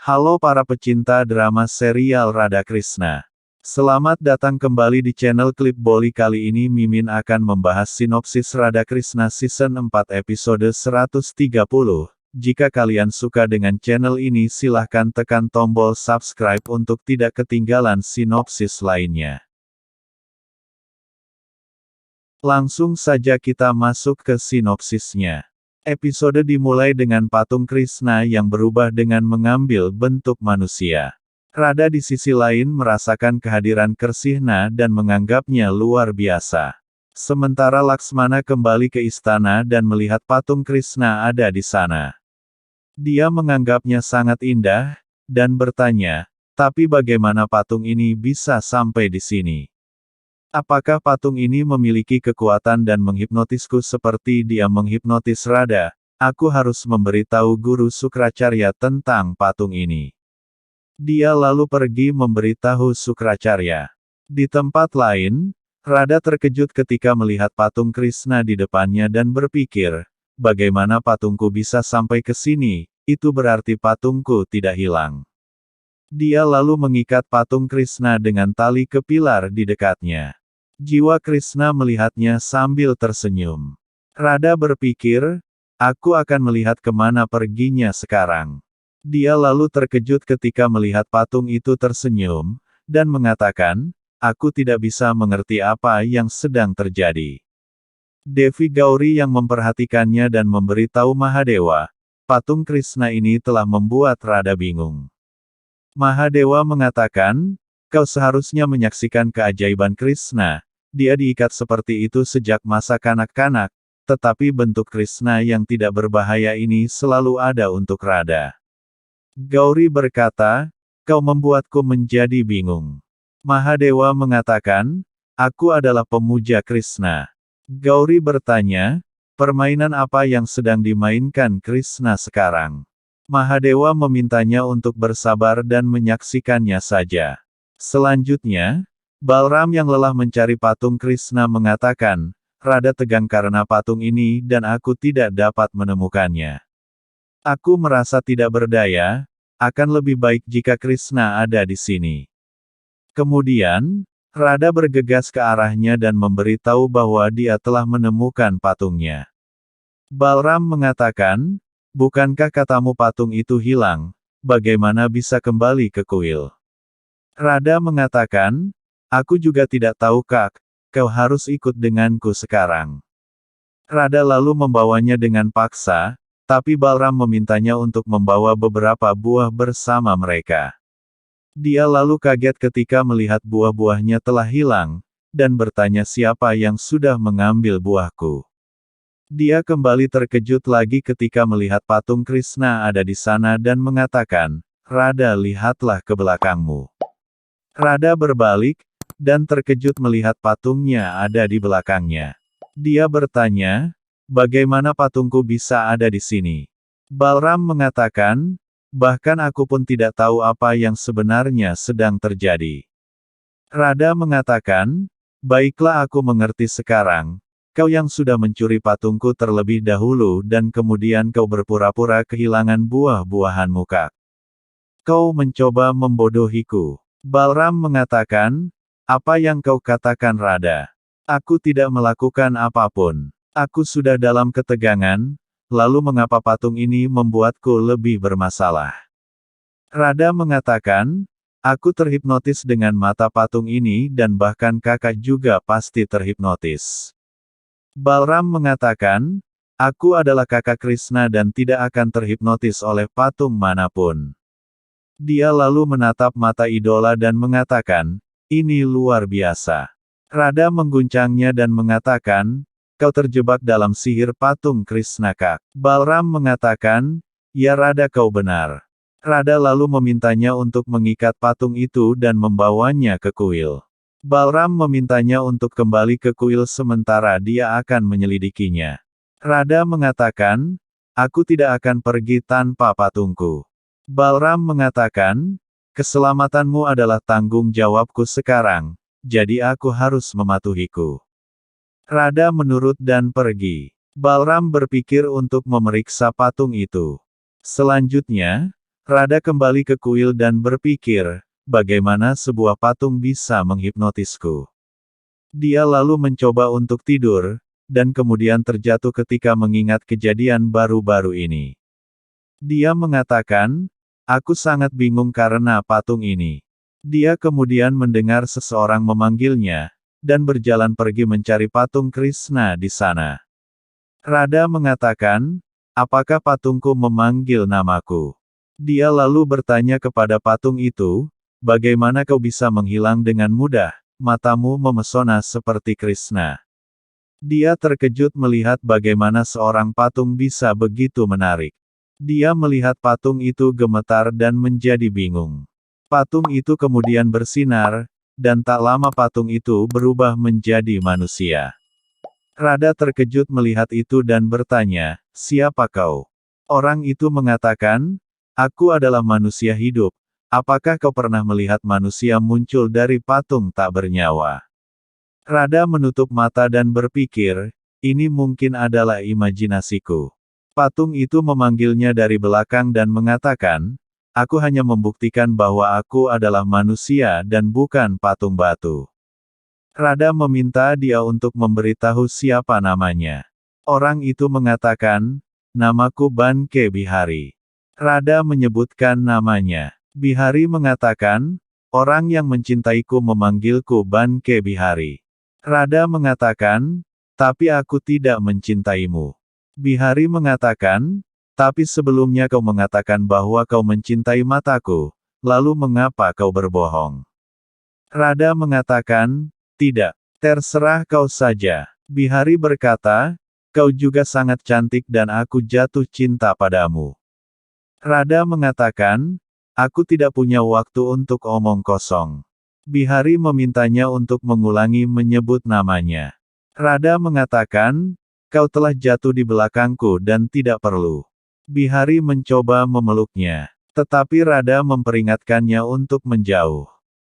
Halo para pecinta drama serial Radha Krishna. Selamat datang kembali di channel Klip Boli. Kali ini Mimin akan membahas sinopsis Radha Krishna Season 4 episode 130. Jika kalian suka dengan channel ini silahkan tekan tombol subscribe untuk tidak ketinggalan sinopsis lainnya. Langsung saja kita masuk ke sinopsisnya. Episode dimulai dengan patung Krishna yang berubah dengan mengambil bentuk manusia. Radha di sisi lain merasakan kehadiran Krishna dan menganggapnya luar biasa. Sementara Laksmana kembali ke istana dan melihat patung Krishna ada di sana. Dia menganggapnya sangat indah, dan bertanya, tapi bagaimana patung ini bisa sampai di sini? Apakah patung ini memiliki kekuatan dan menghipnotisku seperti dia menghipnotis Radha? Aku harus memberitahu Guru Sukracarya tentang patung ini. Dia lalu pergi memberitahu Sukracarya. Di tempat lain, Radha terkejut ketika melihat patung Krishna di depannya dan berpikir, bagaimana patungku bisa sampai ke sini? Itu berarti patungku tidak hilang. Dia lalu mengikat patung Krishna dengan tali ke pilar di dekatnya. Jiwa Krishna melihatnya sambil tersenyum. Radha berpikir, aku akan melihat kemana perginya sekarang. Dia lalu terkejut ketika melihat patung itu tersenyum, dan mengatakan, aku tidak bisa mengerti apa yang sedang terjadi. Devi Gauri yang memperhatikannya dan memberitahu Mahadewa, patung Krishna ini telah membuat Radha bingung. Mahadewa mengatakan, kau seharusnya menyaksikan keajaiban Krishna. Dia diikat seperti itu sejak masa kanak-kanak, tetapi bentuk Krishna yang tidak berbahaya ini selalu ada untuk Radha. Gauri berkata, kau membuatku menjadi bingung. Mahadewa mengatakan, aku adalah pemuja Krishna. Gauri bertanya, permainan apa yang sedang dimainkan Krishna sekarang? Mahadewa memintanya untuk bersabar dan menyaksikannya saja. Selanjutnya, Balram yang lelah mencari patung Krishna mengatakan, Radha tegang karena patung ini dan aku tidak dapat menemukannya. Aku merasa tidak berdaya, akan lebih baik jika Krishna ada di sini. Kemudian, Radha bergegas ke arahnya dan memberitahu bahwa dia telah menemukan patungnya. Balram mengatakan, bukankah katamu patung itu hilang, bagaimana bisa kembali ke kuil? Radha mengatakan, aku juga tidak tahu Kak, kau harus ikut denganku sekarang. Radha lalu membawanya dengan paksa, tapi Balram memintanya untuk membawa beberapa buah bersama mereka. Dia lalu kaget ketika melihat buah-buahnya telah hilang, dan bertanya siapa yang sudah mengambil buahku. Dia kembali terkejut lagi ketika melihat patung Krishna ada di sana dan mengatakan, Radha lihatlah ke belakangmu. Radha berbalik, dan terkejut melihat patungnya ada di belakangnya. Dia bertanya, bagaimana patungku bisa ada di sini? Balram mengatakan, bahkan aku pun tidak tahu apa yang sebenarnya sedang terjadi. Radha mengatakan, baiklah aku mengerti sekarang, kau yang sudah mencuri patungku terlebih dahulu dan kemudian kau berpura-pura kehilangan buah-buahanmu Kak. Kau mencoba membodohiku. Balram mengatakan, apa yang kau katakan Radha? Aku tidak melakukan apapun. Aku sudah dalam ketegangan, lalu mengapa patung ini membuatku lebih bermasalah? Radha mengatakan, aku terhipnotis dengan mata patung ini dan bahkan kakak juga pasti terhipnotis. Balram mengatakan, aku adalah kakak Krishna dan tidak akan terhipnotis oleh patung manapun. Dia lalu menatap mata idola dan mengatakan, ini luar biasa. Radha mengguncangnya dan mengatakan, kau terjebak dalam sihir patung Krishna Kak. Balram mengatakan, ya Radha kau benar. Radha lalu memintanya untuk mengikat patung itu dan membawanya ke kuil. Balram memintanya untuk kembali ke kuil sementara dia akan menyelidikinya. Radha mengatakan, aku tidak akan pergi tanpa patungku. Balram mengatakan, keselamatanmu adalah tanggung jawabku sekarang, jadi aku harus mematuhiku. Radha menurut dan pergi. Balram berpikir untuk memeriksa patung itu. Selanjutnya, Rada kembali ke kuil dan berpikir, bagaimana sebuah patung bisa menghipnotisku. Dia lalu mencoba untuk tidur, dan kemudian terjatuh ketika mengingat kejadian baru-baru ini. Dia mengatakan, aku sangat bingung karena patung ini. Dia kemudian mendengar seseorang memanggilnya, dan berjalan pergi mencari patung Krishna di sana. Rada mengatakan, apakah patungku memanggil namaku? Dia lalu bertanya kepada patung itu, bagaimana kau bisa menghilang dengan mudah, matamu memesona seperti Krishna. Dia terkejut melihat bagaimana seorang patung bisa begitu menarik. Dia melihat patung itu gemetar dan menjadi bingung. Patung itu kemudian bersinar, dan tak lama patung itu berubah menjadi manusia. Rada terkejut melihat itu dan bertanya, siapa kau? Orang itu mengatakan, aku adalah manusia hidup. Apakah kau pernah melihat manusia muncul dari patung tak bernyawa? Rada menutup mata dan berpikir, ini mungkin adalah imajinasiku. Patung itu memanggilnya dari belakang dan mengatakan, aku hanya membuktikan bahwa aku adalah manusia dan bukan patung batu. Rada meminta dia untuk memberitahu siapa namanya. Orang itu mengatakan, namaku Banke Bihari. Rada menyebutkan namanya. Bihari mengatakan, orang yang mencintaiku memanggilku Banke Bihari. Rada mengatakan, tapi aku tidak mencintaimu. Bihari mengatakan, tapi sebelumnya kau mengatakan bahwa kau mencintai mataku, lalu mengapa kau berbohong? Rada mengatakan, tidak, terserah kau saja. Bihari berkata, kau juga sangat cantik dan aku jatuh cinta padamu. Rada mengatakan, aku tidak punya waktu untuk omong kosong. Bihari memintanya untuk mengulangi menyebut namanya. Rada mengatakan, kau telah jatuh di belakangku dan tidak perlu. Bihari mencoba memeluknya. Tetapi Rada memperingatkannya untuk menjauh.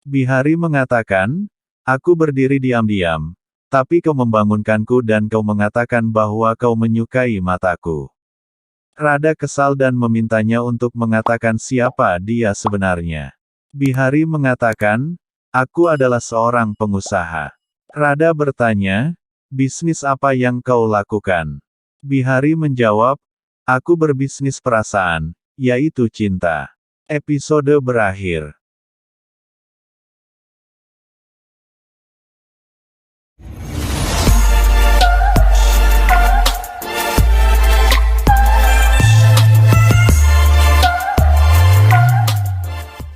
Bihari mengatakan, aku berdiri diam-diam. Tapi kau membangunkanku dan kau mengatakan bahwa kau menyukai mataku. Rada kesal dan memintanya untuk mengatakan siapa dia sebenarnya. Bihari mengatakan, aku adalah seorang pengusaha. Rada bertanya, bisnis apa yang kau lakukan? Bihari menjawab, aku berbisnis perasaan, yaitu cinta. Episode berakhir.